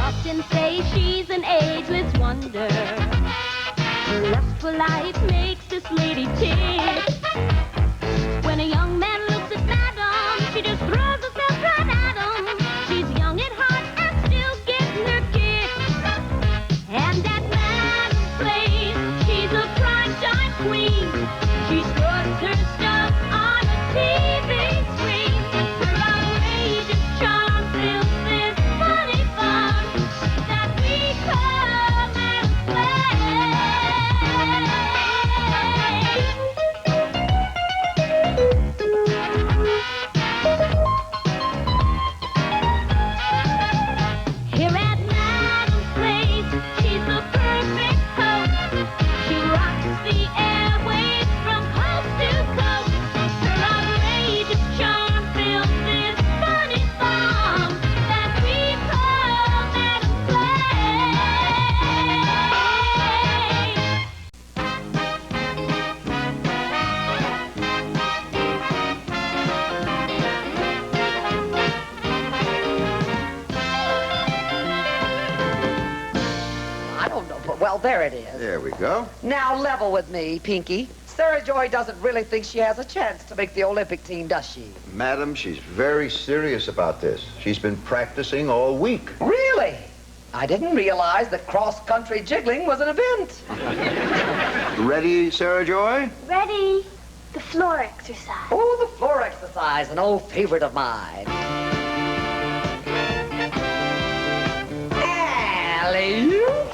often say she's an ageless wonder. Her lustful life makes this lady tick. When a young man looks at Madam, she just throws herself right at him. She's young at heart and still getting her kick. And at Madam's place, she's a prime time queen. She struts her stuff on a TV screen. Her outrageous charm fills this funny farm that we call Madam's place. Here at Madam's place, she's the perfect host. She rocks the airwaves from coast to coast. Her outrageous charm fills this funny farm that we call Madam's I don't know, but well, there it is. There we go. Now level with me, Pinky. Sarah Joy doesn't really think she has a chance to make the Olympic team, does she? Madam, she's very serious about this. She's been practicing all week. Really? I didn't realize that cross-country jiggling was an event. Ready, Sarah Joy? Ready? The floor exercise. Oh, the floor exercise, an old favorite of mine. Alley-oop.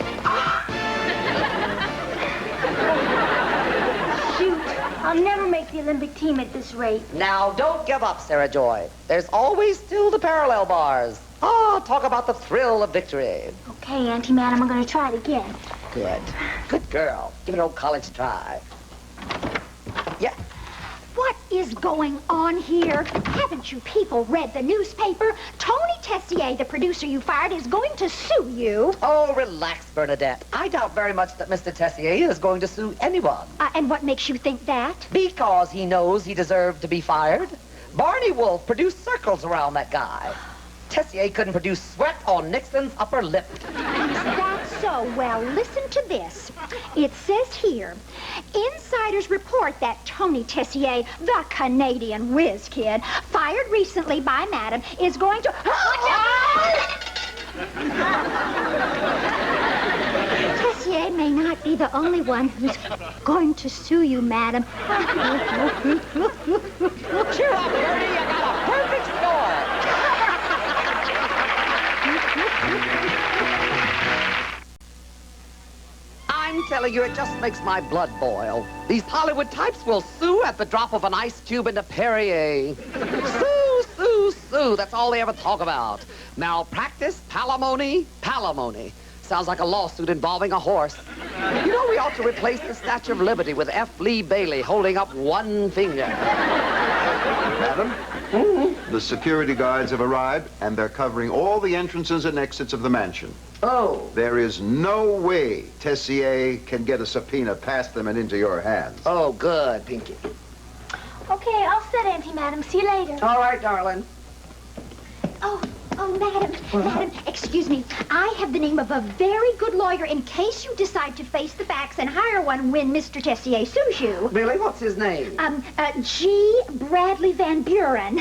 Shoot, I'll never make the Olympic team at this rate. Now, don't give up, Sarah Joy. There's always still the parallel bars. Ah, talk about the thrill of victory. Okay, Auntie Madam, I'm gonna try it again. Good. Good girl. Give it an old college try. Yeah. What is going on here? Haven't you people read the newspaper? Tony Tessier, the producer you fired, is going to sue you. Oh, relax, Bernadette. I doubt very much that Mr. Tessier is going to sue anyone. And what makes you think that? Because he knows he deserved to be fired. Barney Wolf produced circles around that guy. Tessier couldn't produce sweat on Nixon's upper lip. Is that so? Well, listen to this. It says here, insiders report that Tony Tessier, the Canadian whiz kid, fired recently by Madam, is going to... Tessier may not be the only one who's going to sue you, Madam. Cheer up, Bernie. You got a perfect score. I'm telling you, it just makes my blood boil. These Hollywood types will sue at the drop of an ice cube into Perrier. Sue, sue, sue. That's all they ever talk about. Malpractice, palimony, palimony. Sounds like a lawsuit involving a horse. You know, we ought to replace the Statue of Liberty with F. Lee Bailey holding up one finger. Madam, the security guards have arrived, and they're covering all the entrances and exits of the mansion. Oh. There is no way Tessier can get a subpoena past them and into your hands. Oh, good, Pinky. Okay, all set, Auntie Madam. See you later. All right, darling. Oh, Madam, excuse me. I have the name of a very good lawyer in case you decide to face the facts and hire one when Mr. Tessier sues you. Really? What's his name? G. Bradley Van Buren.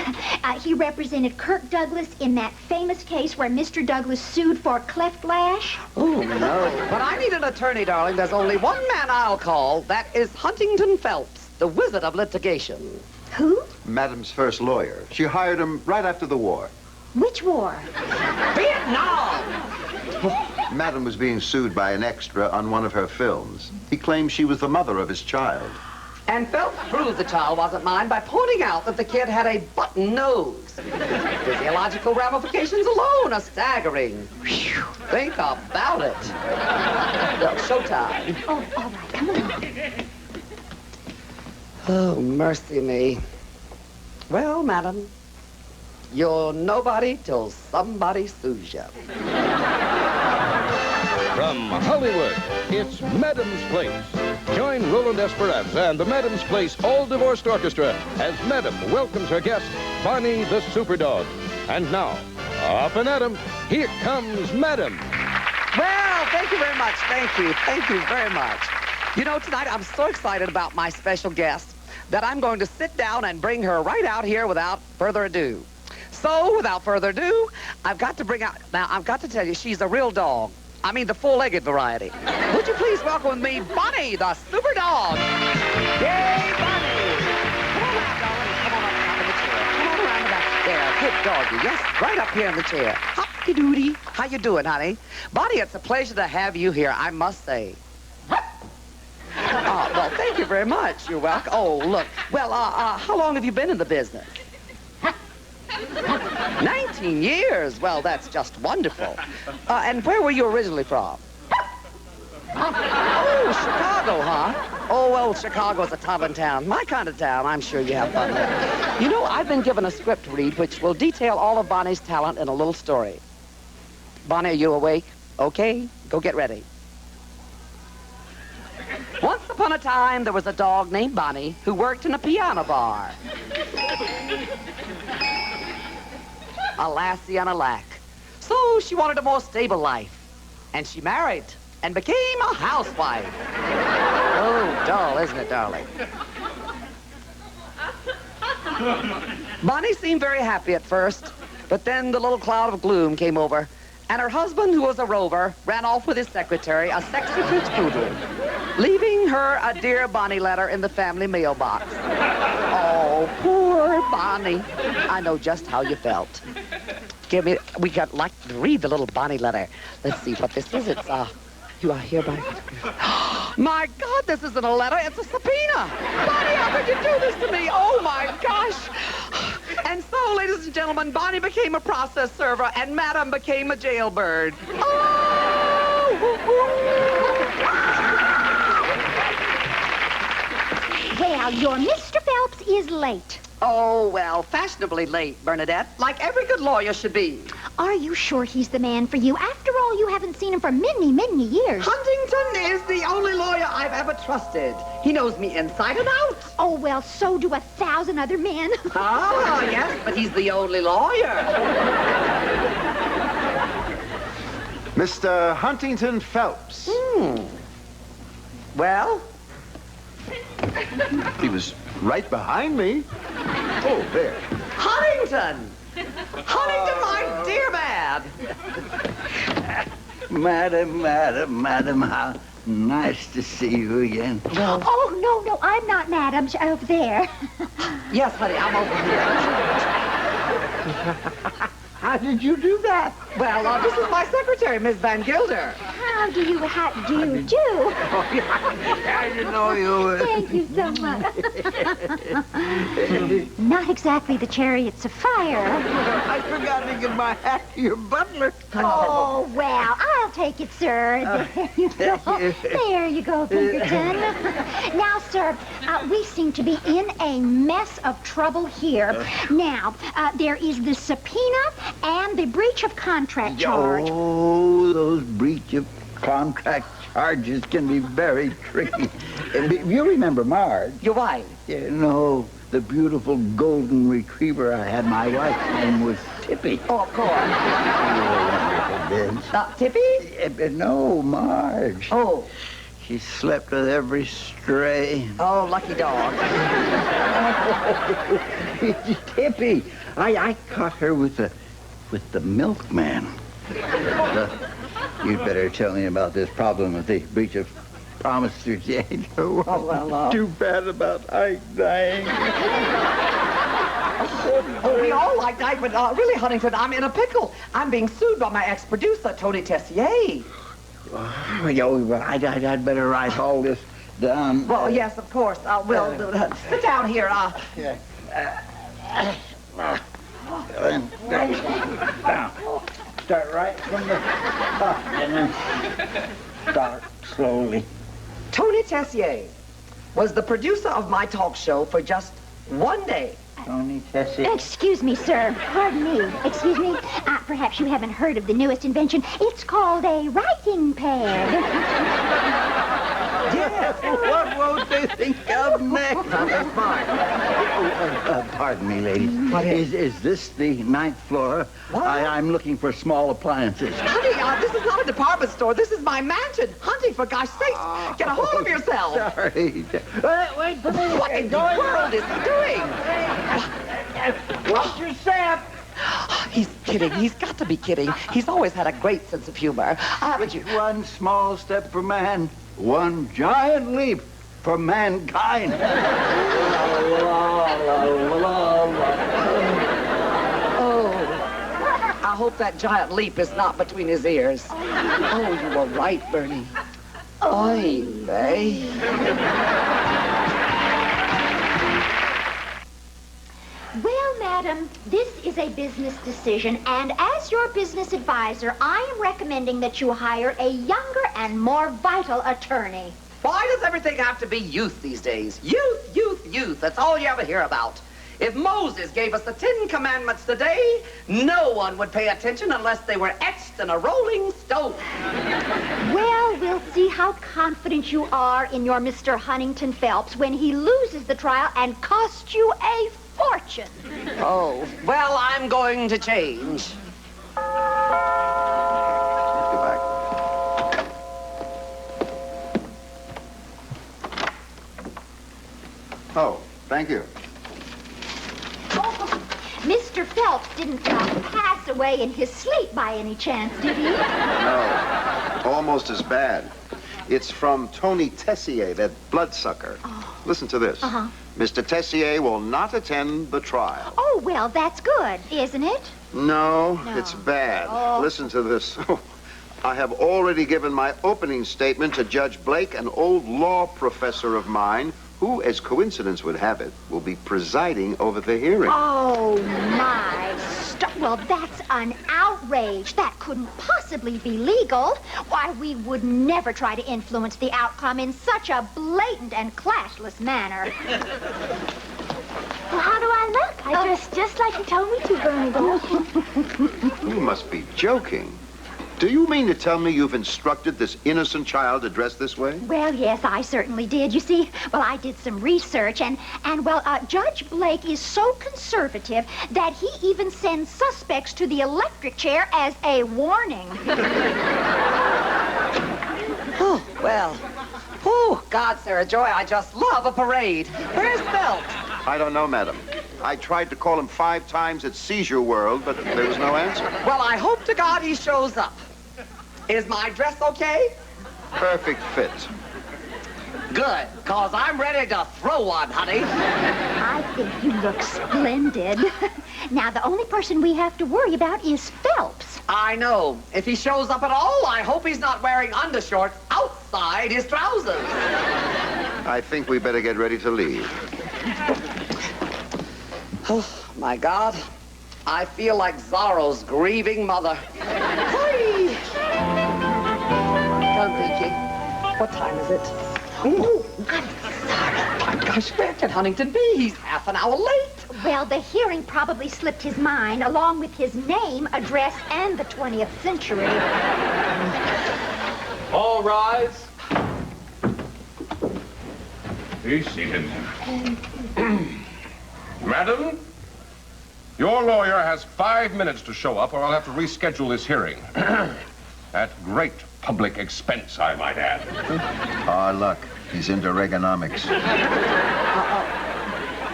He represented Kirk Douglas in that famous case where Mr. Douglas sued for cleft lash. Oh, no. But I need an attorney, darling. There's only one man I'll call. That is Huntington Phelps, the wizard of litigation. Who? Madam's first lawyer. She hired him right after the war. Which war? Vietnam! Madam was being sued by an extra on one of her films. He claimed she was the mother of his child. And Phelps proved the child wasn't mine by pointing out that the kid had a button nose. Physiological ramifications alone are staggering. Whew, think about it. Well, showtime. Oh, all right, come along. Oh, mercy me. Well, madam, you're nobody till somebody sues you. From Hollywood, it's Madam's Place. Join Roland Esperanza and the Madam's Place All-Divorced Orchestra as Madam welcomes her guest, Barney the Superdog. And now, Up and at 'em. Here comes Madam. Well, thank you very much. Thank you. Thank you very much. You know, tonight I'm so excited about my special guest that I'm going to sit down and bring her right out here without further ado. So, without further ado, I've got to tell you, she's a real dog. I mean, the four-legged variety. Would you please welcome with me Bonnie, the super dog? Yay, Bonnie! Come on out, darling. Come on up in the chair. Come on around the back. There, good doggy. Yes, right up here in the chair. Hoppy-doody. How you doing, honey? Bonnie, it's a pleasure to have you here, I must say. Oh, well, thank you very much. You're welcome. Oh, look. Well, how long have you been in the business? 19 years. Well, that's just wonderful. And where were you originally from? Oh, Chicago, huh? Oh, well, Chicago's a tough town. My kind of town. I'm sure you have fun there. You know, I've been given a script to read which will detail all of Bonnie's talent in a little story. Bonnie, are you awake? Okay, go get ready. Once upon a time, there was a dog named Bonnie who worked in a piano bar. A lassie and a lack. So she wanted a more stable life. And she married and became a housewife. Oh, dull, isn't it, darling? Bonnie seemed very happy at first, but then the little cloud of gloom came over, and her husband, who was a rover, ran off with his secretary, a sexy French poodle, leaving her a dear Bonnie letter in the family mailbox. Oh, poor Bonnie. I know just how you felt. We got like to read the little Bonnie letter. Let's see what this is. It's, you are hereby... My God, this isn't a letter, it's a subpoena. Bonnie, how could you do this to me? Oh, my gosh. And so, ladies and gentlemen, Bonnie became a process server, and Madam became a jailbird. Oh! Well, your Mr. Phelps is late. Oh, well, fashionably late, Bernadette, like every good lawyer should be. Are you sure he's the man for you? After all, you haven't seen him for many, many years. Huntington is the only lawyer I've ever trusted. He knows me inside and out. Oh, well, so do 1,000 other men. Ah, yes, but he's the only lawyer. Mr. Huntington Phelps. Well? He was right behind me. Oh, there. Huntington! Huntington, my dear man! Madam, how nice to see you again. Well, Oh, no, I'm not Madam. Over there. yes, honey, I'm over here. How did you do that? Well, this is my secretary, Miss Van Gilder. How do you do? I didn't know you were... Thank you so much. Not exactly the chariots of fire. I forgot to give my hat to your butler. Oh, well, I'll take it, sir. There you go. There you go, Pinkerton. Now, sir, we seem to be in a mess of trouble here. Now, there is the subpoena and the breach of contract charge. Oh, those breach of contract charges can be very tricky. You remember Marge? Your wife? You know, the beautiful golden retriever I had. My wife's name was Tippy. Oh, of course. Tippy? No, Marge. Oh. She slept with every stray. Oh, lucky dog. Tippy. I caught her with the milkman. You'd better tell me about this problem with the breach of promissory note. Oh, well, Too bad about Ike dying. Oh, we all like Ike, but really, Huntington, I'm in a pickle. I'm being sued by my ex-producer, Tony Tessier. Well, I'd better write all this down. Well, yes, of course. We'll sit down here. Now, start right from the top and then start slowly. Tony Tessier was the producer of my talk show for just one day. Tony Tessie. Excuse me, sir. Pardon me. Excuse me. Perhaps you haven't heard of the newest invention. It's called a writing pad. Yes. What won't they think of next? That's fine. Pardon me, ladies. What is this the 9th floor? What? I'm looking for small appliances. Honey, this is not a department store. This is my mansion. Hunting, for gosh sakes, get a hold of yourself. Sorry. Wait, What in the world is he doing? Watch yourself. He's kidding. He's got to be kidding. He's always had a great sense of humor. Haven't you? One small step for man, one giant leap for mankind. Oh, I hope that giant leap is not between his ears. Oh, you were right, Bernie. Oy vey. Well, madam, this is a business decision, and as your business advisor, I am recommending that you hire a younger and more vital attorney. Why does everything have to be youth these days? Youth, youth, youth. That's all you ever hear about. If Moses gave us the 10 Commandments today, no one would pay attention unless they were etched in a rolling stone. Well, we'll see how confident you are in your Mr. Huntington Phelps when he loses the trial and costs you a fortune. Oh, well, I'm going to change. Go back. Oh, thank you. Mr. Phelps didn't pass away in his sleep by any chance, did he? No, almost as bad. It's from Tony Tessier, that bloodsucker. Oh. Listen to this. Uh-huh. Mr. Tessier will not attend the trial. Oh, well, that's good, isn't it? No, No. it's bad. Oh. Listen to this. I have already given my opening statement to Judge Blake, an old law professor of mine, who, as coincidence would have it, will be presiding over the hearing. Oh, my. Well, that's an outrage. That couldn't possibly be legal. Why, we would never try to influence the outcome in such a blatant and classless manner. Well, how do I look? I dressed just like you told me to, Bernie boy. You must be joking. Do you mean to tell me you've instructed this innocent child to dress this way? Well, yes, I certainly did. You see, well, I did some research, and Judge Blake is so conservative that he even sends suspects to the electric chair as a warning. Oh, well. Oh, God, Sarah Joy, I just love a parade. Where's Phelps? I don't know, madam. I tried to call him 5 times at Seizure World, but there was no answer. Well, I hope to God he shows up. Is my dress okay? Perfect fit. Good, because I'm ready to throw one, honey. I think you look splendid. Now, the only person we have to worry about is Phelps. I know. If he shows up at all, I hope he's not wearing undershorts outside his trousers. I think we better get ready to leave. Oh, my God. I feel like Zorro's grieving mother. Hurry! Done thinking. What time is it? Oh, I'm sorry. My gosh, where can Huntington be? He's half an hour late. Well, the hearing probably slipped his mind, along with his name, address, and the 20th century. All rise. Be seated. Madam, your lawyer has 5 minutes to show up, or I'll have to reschedule this hearing. At great public expense, I might add. Ah, luck. He's into Reaganomics.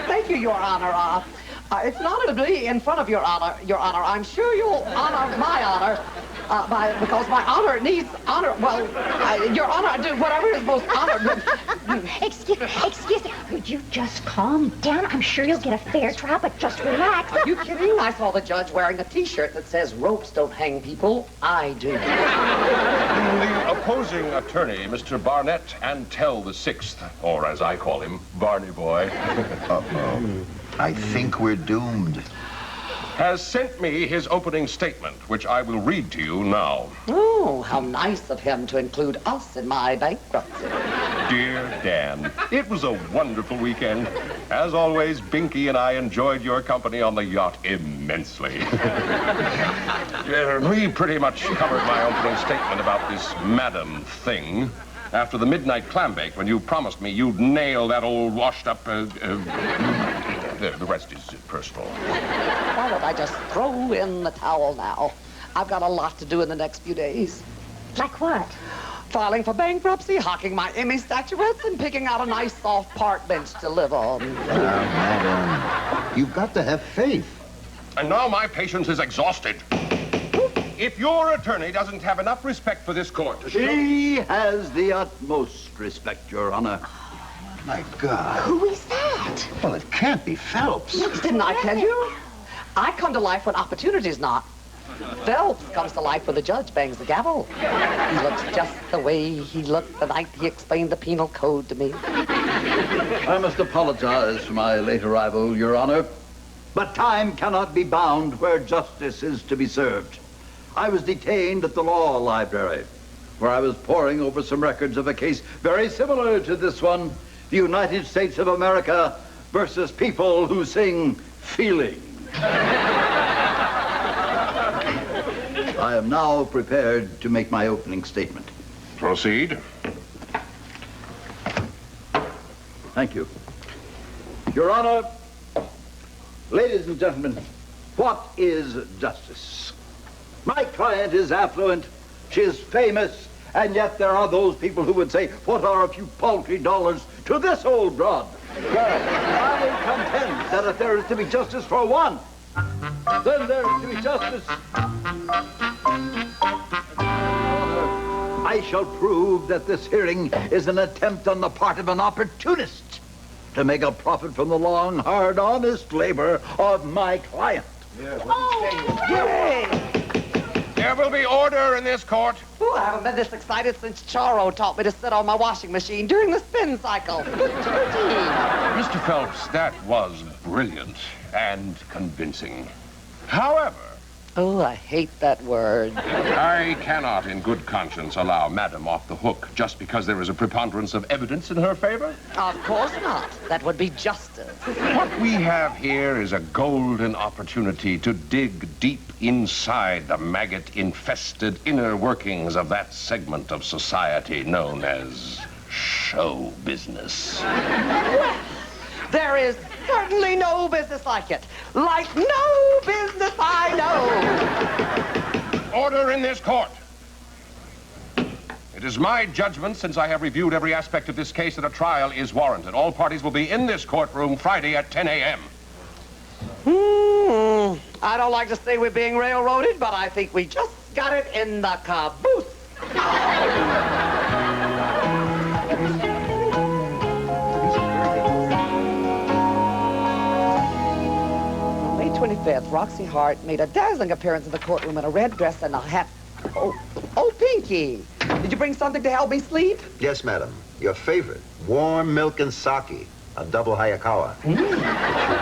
Thank you, Your Honor. It's an honor to be in front of Your Honor. Your Honor, I'm sure you'll honor my honor, because my honor needs honor. Well, Your Honor, I do whatever is most honored. Excuse me. Would you just calm down? I'm sure you'll get a fair trial, but just relax. Are you kidding? I saw the judge wearing a T-shirt that says ropes don't hang people. I do. The opposing attorney, Mr. Barnett Antell the Sixth, or as I call him, Barney Boy, Uh-oh. I think we're doomed. has sent me his opening statement, which I will read to you now. Oh, how nice of him to include us in my bankruptcy. Dear Dan, it was a wonderful weekend. As always, Binky and I enjoyed your company on the yacht immensely. We pretty much covered my opening statement about this madam thing. After the midnight clam bake, when you promised me you'd nail that old washed-up, the rest is personal. Why don't I just throw in the towel now? I've got a lot to do in the next few days. Like what? Filing for bankruptcy, hawking my Emmy statuettes, and picking out a nice soft park bench to live on. Madam, you've got to have faith. And now my patience is exhausted. If your attorney doesn't have enough respect for this court to show... He has the utmost respect, Your Honor. My God. Who is that? Well, it can't be Phelps. Didn't I tell you? I come to life when opportunity's not. Phelps comes to life when the judge bangs the gavel. He looks just the way he looked the night he explained the penal code to me. I must apologize for my late arrival, Your Honor. But time cannot be bound where justice is to be served. I was detained at the law library, where I was poring over some records of a case very similar to this one, the United States of America versus people who sing feeling. I am now prepared to make my opening statement. Proceed. Thank you. Your Honor, ladies and gentlemen, what is justice? My client is affluent, she is famous, and yet there are those people who would say, what are a few paltry dollars to this old broad? Well, I will contend that if there is to be justice for one, then there is to be justice. I shall prove that this hearing is an attempt on the part of an opportunist to make a profit from the long, hard, honest labor of my client. Yay! There will be order in this court. Ooh, I haven't been this excited since Charo taught me to sit on my washing machine during the spin cycle. Mr. Phelps, that was brilliant and convincing. However, Oh, I hate that word. I cannot in good conscience allow Madam off the hook just because there is a preponderance of evidence in her favor. Of course not. That would be justice. What we have here is a golden opportunity to dig deep inside the maggot-infested inner workings of that segment of society known as show business. There is certainly no business like it. Like no business I know. Order in this court. It is my judgment, since I have reviewed every aspect of this case, that a trial is warranted. All parties will be in this courtroom Friday at 10 a.m. I don't like to say we're being railroaded, but I think we just got it in the caboose. On May 25th, Roxy Hart made a dazzling appearance in the courtroom in a red dress and a hat. Oh, Pinky, did you bring something to help me sleep? Yes, madam. Your favorite, warm milk and sake, a double hayakawa. But you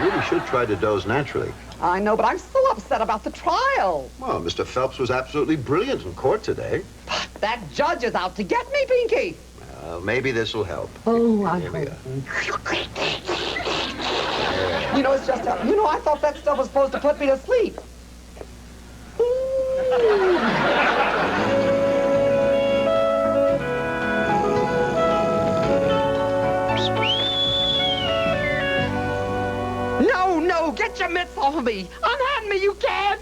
really should try to doze naturally. I know, but I'm still upset about the trial. Well, Mr. Phelps was absolutely brilliant in court today. But that judge is out to get me, Pinky. Maybe this will help. Oh, I Here we hope. are. You know, it's just, I thought that stuff was supposed to put me to sleep. No, get your mitts off of me. Unhand me, you cad.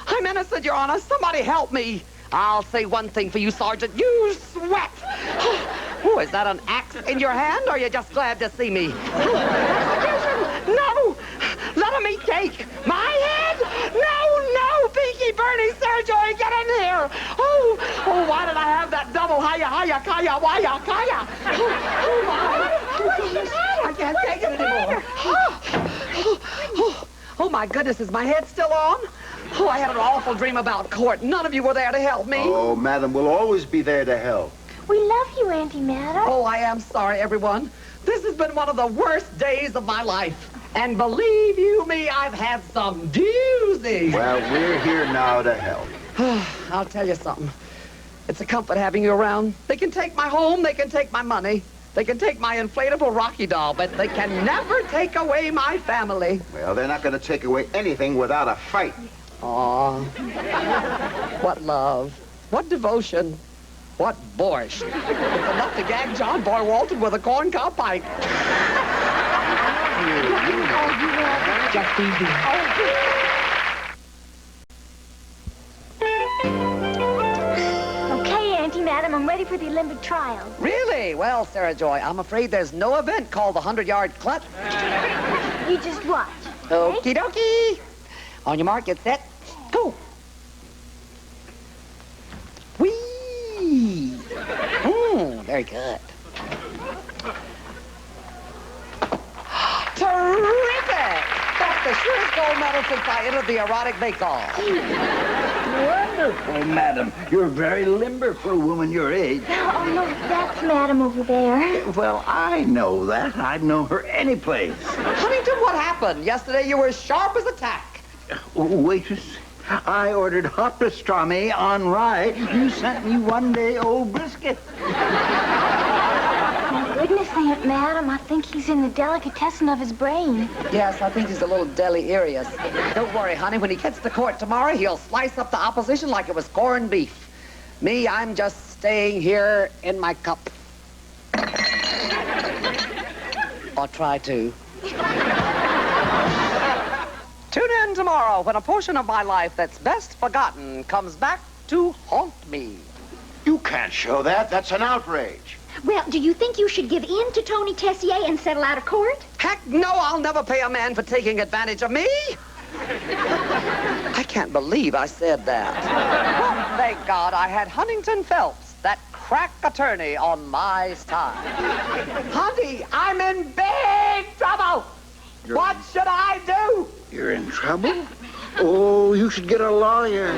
I'm innocent, Your Honor. Somebody help me. I'll say one thing for you, Sergeant. You sweat. Oh, is that an axe in your hand, or are you just glad to see me? No, let him eat cake. My head? No, Pinky, Bernie, Sergio, get in here. Oh, why did I have that double kaya, kaya? I can't take it anymore. Oh, my goodness, is my head still on? Oh, I had an awful dream about court. None of you were there to help me. Oh, madam, we'll always be there to help. We love you, Auntie Madam. Oh, I am sorry, everyone. This has been one of the worst days of my life. And believe you me, I've had some doozies. Well, we're here now to help. I'll tell you something. It's a comfort having you around. They can take my home, they can take my money. They can take my inflatable Rocky doll, but they can never take away my family. Well, they're not going to take away anything without a fight. Aw. What love. What devotion. What borscht? It's enough to gag John Boy Walton with a corncob pipe. Just easy. Okay, Auntie Madam, I'm ready for the Olympic trials. Really? Well, Sarah Joy, I'm afraid there's no event called the 100-yard clut. You just watch. Okie dokie. On your mark, get set, go. Whee! Very good. Terrific! That's the surest gold medal since I entered the erotic bake-off. Wonderful, madam. You're very limber for a woman your age. Oh, no, that's Madam over there. Well, I know that. I'd know her any place. Huntington, what happened? Yesterday you were as sharp as a tack. Waitress, I ordered hot pastrami on rye. You sent me one-day-old brisket. Goodness, Aunt Madam, I think he's in the delicatessen of his brain. Yes, I think he's a little delirious. Don't worry, honey. When he gets to court tomorrow, he'll slice up the opposition like it was corned beef. Me, I'm just staying here in my cup. Or try to. Tune in tomorrow when a portion of my life that's best forgotten comes back to haunt me. You can't show that. That's an outrage. Well, do you think you should give in to Tony Tessier and settle out of court? Heck no, I'll never pay a man for taking advantage of me. I can't believe I said that. Well, thank God I had Huntington Phelps, that crack attorney, on my side. Hunty, I'm in big trouble. What should I do? You're in trouble? Oh, you should get a lawyer.